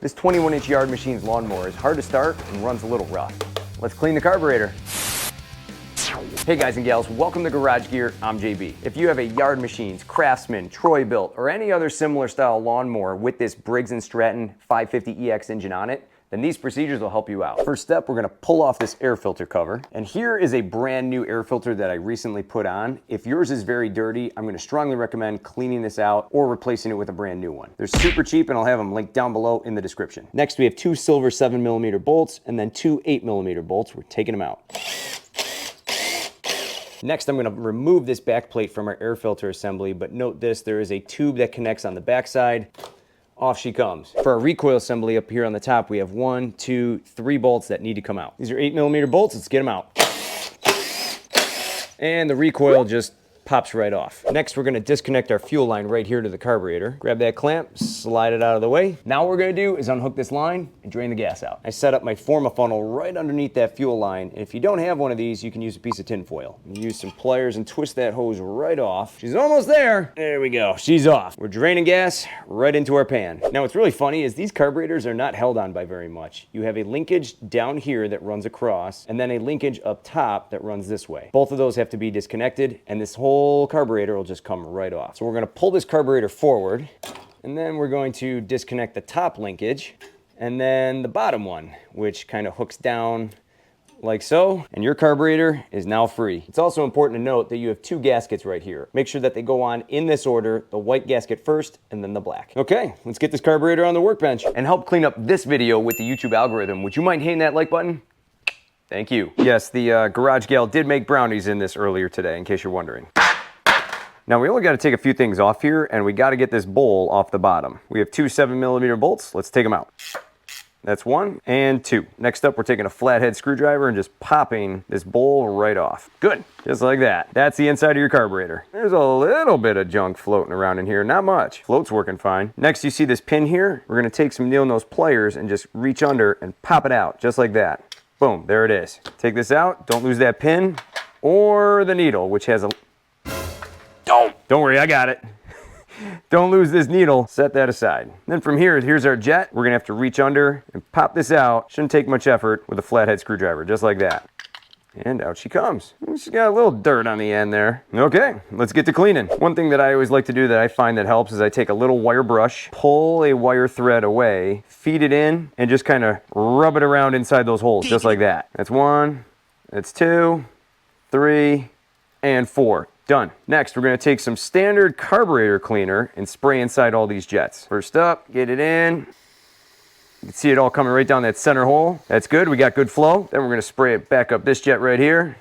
This 21-inch yard machine's lawnmower is hard to start and runs a little rough. Let's clean the carburetor. Hey guys and gals, welcome to Garage Gear. I'm JB. If you have a Yard Machines, Craftsman, Troy-Bilt, or any other similar style lawnmower with this Briggs Stratton 550EX engine on it, then these procedures will help you out. First step, we're gonna pull off this air filter cover. And here is a brand new air filter that I recently put on. If yours is very dirty, I'm gonna strongly recommend cleaning this out or replacing it with a brand new one. They're super cheap and I'll have them linked down below in the description. Next, we have two silver 7mm bolts and then two 8mm bolts. We're taking them out. Next, I'm gonna remove this back plate from our air filter assembly, but note this, there is a tube that connects on the back side. Off she comes. For our recoil assembly up here on the top, we have 1, 2, 3 bolts that need to come out. These are 8mm bolts, let's get them out. And the recoil just pops right off. Next, we're gonna disconnect our fuel line right here to the carburetor. Grab that clamp, slide it out of the way. Now what we're gonna do is unhook this line and drain the gas out. I set up my Forma funnel right underneath that fuel line, and if you don't have one of these, you can use a piece of tin foil. Use some pliers and twist that hose right off. She's almost there. There we go, she's off. We're draining gas right into our pan. Now what's really funny is these carburetors are not held on by very much. You have a linkage down here that runs across, and then a linkage up top that runs this way. Both of those have to be disconnected, and this whole carburetor will just come right off. So we're gonna pull this carburetor forward, and then we're going to disconnect the top linkage, and then the bottom one, which kind of hooks down like so, and your carburetor is now free. It's also important to note that you have two gaskets right here. Make sure that they go on in this order, the white gasket first, and then the black. Okay, let's get this carburetor on the workbench. And help clean up this video with the YouTube algorithm, would you mind hitting that like button? Thank you. Yes, the Garage Gal did make brownies in this earlier today, in case you're wondering. Now we only got to take a few things off here, and we got to get this bowl off the bottom. We have two 7mm bolts. Let's take them out. That's 1 and 2. Next up, we're taking a flathead screwdriver and just popping this bowl right off. Good, just like that. That's the inside of your carburetor. There's a little bit of junk floating around in here, not much. Float's working fine. Next, you see this pin here? We're gonna take some nail-nose pliers and just reach under and pop it out, just like that. Boom, there it is. Take this out, don't lose that pin or the needle, which has a... Don't worry, I got it. Don't lose this needle, set that aside. Then from here, here's our jet. We're gonna have to reach under and pop this out. Shouldn't take much effort with a flathead screwdriver, just like that. And out she comes. She's got a little dirt on the end there. Okay, let's get to cleaning. One thing that I always like to do that I find that helps is I take a little wire brush, pull a wire thread away, feed it in, and just kind of rub it around inside those holes, just like that. That's 1, that's 2, 3, and 4. Done. Next, we're going to take some standard carburetor cleaner and spray inside all these jets. First up, get it in. You can see it all coming right down that center hole. That's good. We got good flow. Then we're going to spray it back up this jet right here.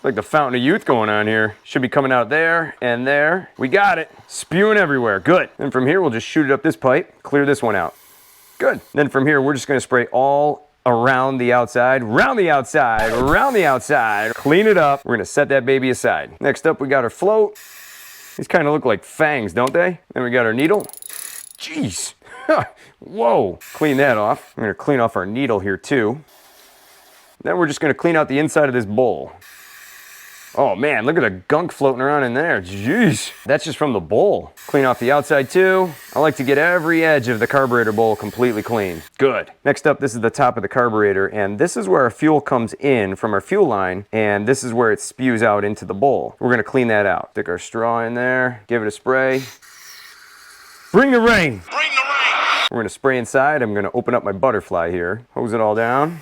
Like the fountain of youth going on here. Should be coming out there and there. We got it. Spewing everywhere. Good. And from here, we'll just shoot it up this pipe. Clear this one out. Good. Then from here, we're just going to spray all around the outside, round the outside, around the outside. Clean it up. We're gonna set that baby aside. Next up, we got our float. These kind of look like fangs, don't they? Then we got our needle. Jeez. Whoa. Clean that off. I'm gonna clean off our needle here too. Then we're just gonna clean out the inside of this bowl. Oh man, look at the gunk floating around in there. Jeez. That's just from the bowl. Clean off the outside too. I like to get every edge of the carburetor bowl completely clean. Good. Next up, this is the top of the carburetor, and this is where our fuel comes in from our fuel line, and this is where it spews out into the bowl. We're gonna clean that out. Stick our straw in there, give it a spray. Bring the rain. Bring the rain. We're gonna spray inside. I'm gonna open up my butterfly here, hose it all down.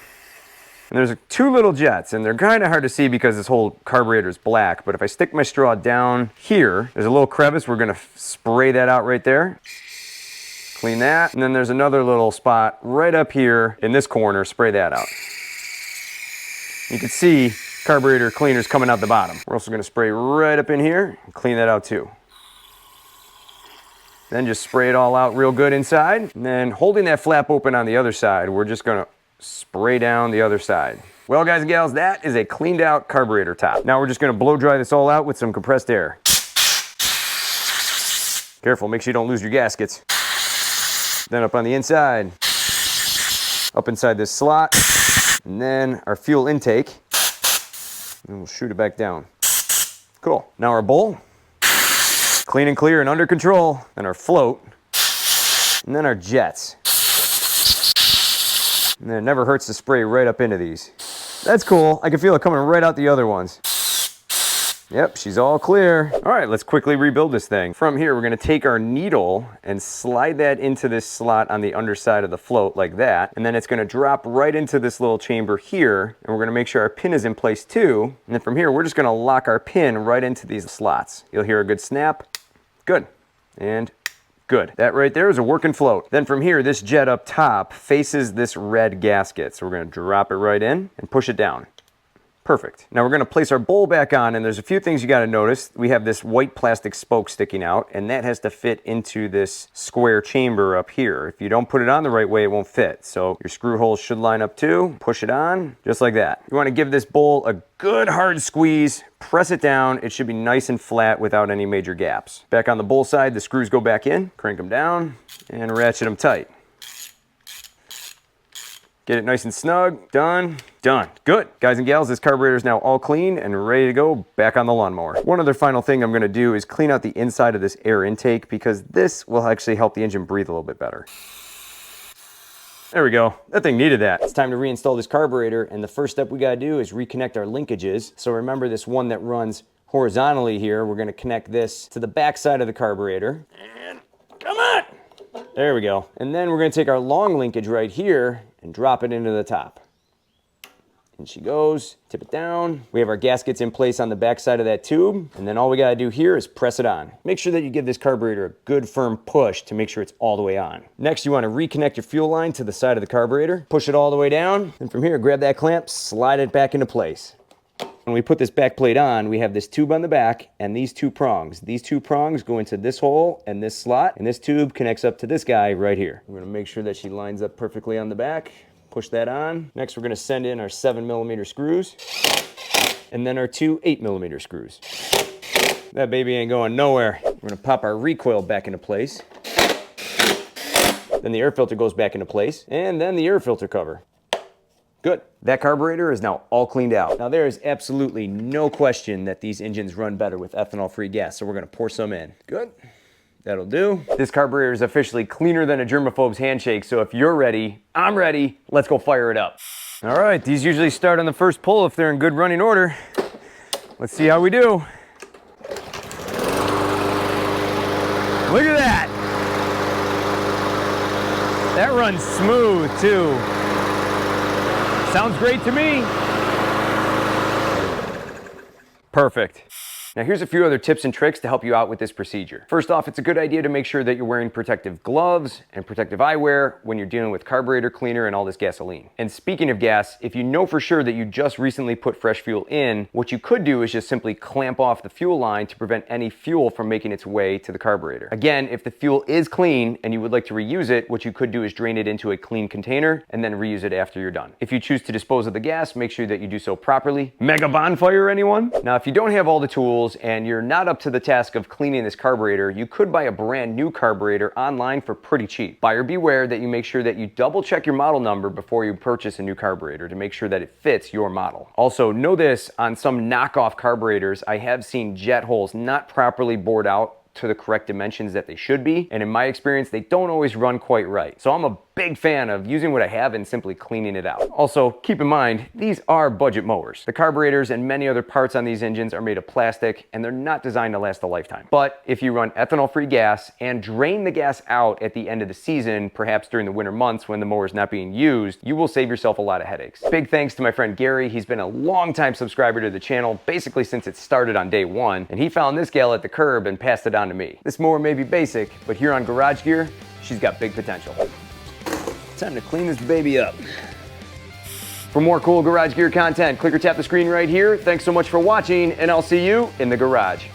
And there's 2 little jets, and they're kind of hard to see because this whole carburetor is black, but if I stick my straw down here, there's a little crevice. We're gonna spray that out right there. Clean that, and then there's another little spot right up here in this corner. Spray that out. You can see carburetor cleaners coming out the bottom. We're also gonna spray right up in here and clean that out too. Then just spray it all out real good inside, and then holding that flap open on the other side, we're just gonna spray down the other side. Well, guys and gals, that is a cleaned out carburetor top. Now we're just gonna blow dry this all out with some compressed air. Careful, make sure you don't lose your gaskets. Then up on the inside, up inside this slot, and then our fuel intake, and we'll shoot it back down. Cool. Now our bowl, clean and clear and under control, and our float, and then our jets. And then it never hurts to spray right up into these. That's cool. I can feel it coming right out the other ones. Yep, she's all clear. All right, let's quickly rebuild this thing. From here, we're gonna take our needle and slide that into this slot on the underside of the float like that. And then it's gonna drop right into this little chamber here. And we're gonna make sure our pin is in place too. And then from here, we're just gonna lock our pin right into these slots. You'll hear a good snap. Good. And good. That right there is a working float. Then from here, this jet up top faces this red gasket. So we're gonna drop it right in and push it down. Perfect. Now we're gonna place our bowl back on, and there's a few things you gotta notice. We have this white plastic spoke sticking out, and that has to fit into this square chamber up here. If you don't put it on the right way, it won't fit. So your screw holes should line up too. Push it on, just like that. You wanna give this bowl a good hard squeeze, press it down. It should be nice and flat without any major gaps. Back on the bowl side, the screws go back in, crank them down, and ratchet them tight. Get it nice and snug. Done. Done. Good. Guys and gals, this carburetor is now all clean and ready to go back on the lawnmower. One other final thing I'm going to do is clean out the inside of this air intake, because this will actually help the engine breathe a little bit better. There we go. That thing needed that. It's time to reinstall this carburetor, and the first step we got to do is reconnect our linkages. So remember this one that runs horizontally here. We're going to connect this to the back side of the carburetor. And come on! There we go. And then we're going to take our long linkage right here and drop it into the top. And she goes, tip it down. We have our gaskets in place on the back side of that tube. And then all we gotta do here is press it on. Make sure that you give this carburetor a good firm push to make sure it's all the way on. Next, you wanna reconnect your fuel line to the side of the carburetor. Push it all the way down. And from here, grab that clamp, slide it back into place. When we put this back plate on, we have this tube on the back and these two prongs. These two prongs go into this hole and this slot, and this tube connects up to this guy right here. We're gonna make sure that she lines up perfectly on the back. Push that on. Next, we're gonna send in our 7mm screws and then our two 8mm screws. That baby ain't going nowhere. We're gonna pop our recoil back into place. Then the air filter goes back into place, and then the air filter cover. Good. That carburetor is now all cleaned out. Now there is absolutely no question that these engines run better with ethanol-free gas, so we're gonna pour some in. Good. That'll do. This carburetor is officially cleaner than a germaphobe's handshake, so if you're ready, I'm ready. Let's go fire it up. All right, these usually start on the first pull if they're in good running order. Let's see how we do. Look at that. That runs smooth too. Sounds great to me. Perfect. Now here's a few other tips and tricks to help you out with this procedure. First off, it's a good idea to make sure that you're wearing protective gloves and protective eyewear when you're dealing with carburetor cleaner and all this gasoline. And speaking of gas, if you know for sure that you just recently put fresh fuel in, what you could do is just simply clamp off the fuel line to prevent any fuel from making its way to the carburetor. Again, if the fuel is clean and you would like to reuse it, what you could do is drain it into a clean container and then reuse it after you're done. If you choose to dispose of the gas, make sure that you do so properly. Mega bonfire, anyone? Now, if you don't have all the tools and you're not up to the task of cleaning this carburetor, you could buy a brand new carburetor online for pretty cheap. Buyer beware that you make sure that you double check your model number before you purchase a new carburetor to make sure that it fits your model. Also, know this, on some knockoff carburetors, I have seen jet holes not properly bored out to the correct dimensions that they should be, and in my experience, they don't always run quite right. So I'm a big fan of using what I have and simply cleaning it out. Also, keep in mind, these are budget mowers. The carburetors and many other parts on these engines are made of plastic, and they're not designed to last a lifetime. But if you run ethanol-free gas and drain the gas out at the end of the season, perhaps during the winter months when the mower is not being used, you will save yourself a lot of headaches. Big thanks to my friend Gary. He's been a long-time subscriber to the channel, basically since it started on day one, and he found this gal at the curb and passed it on to me. This mower may be basic, but here on Garage Gear, she's got big potential. Time to clean this baby up. For more cool Garage Gear content, click or tap the screen right here. Thanks so much for watching, and I'll see you in the garage.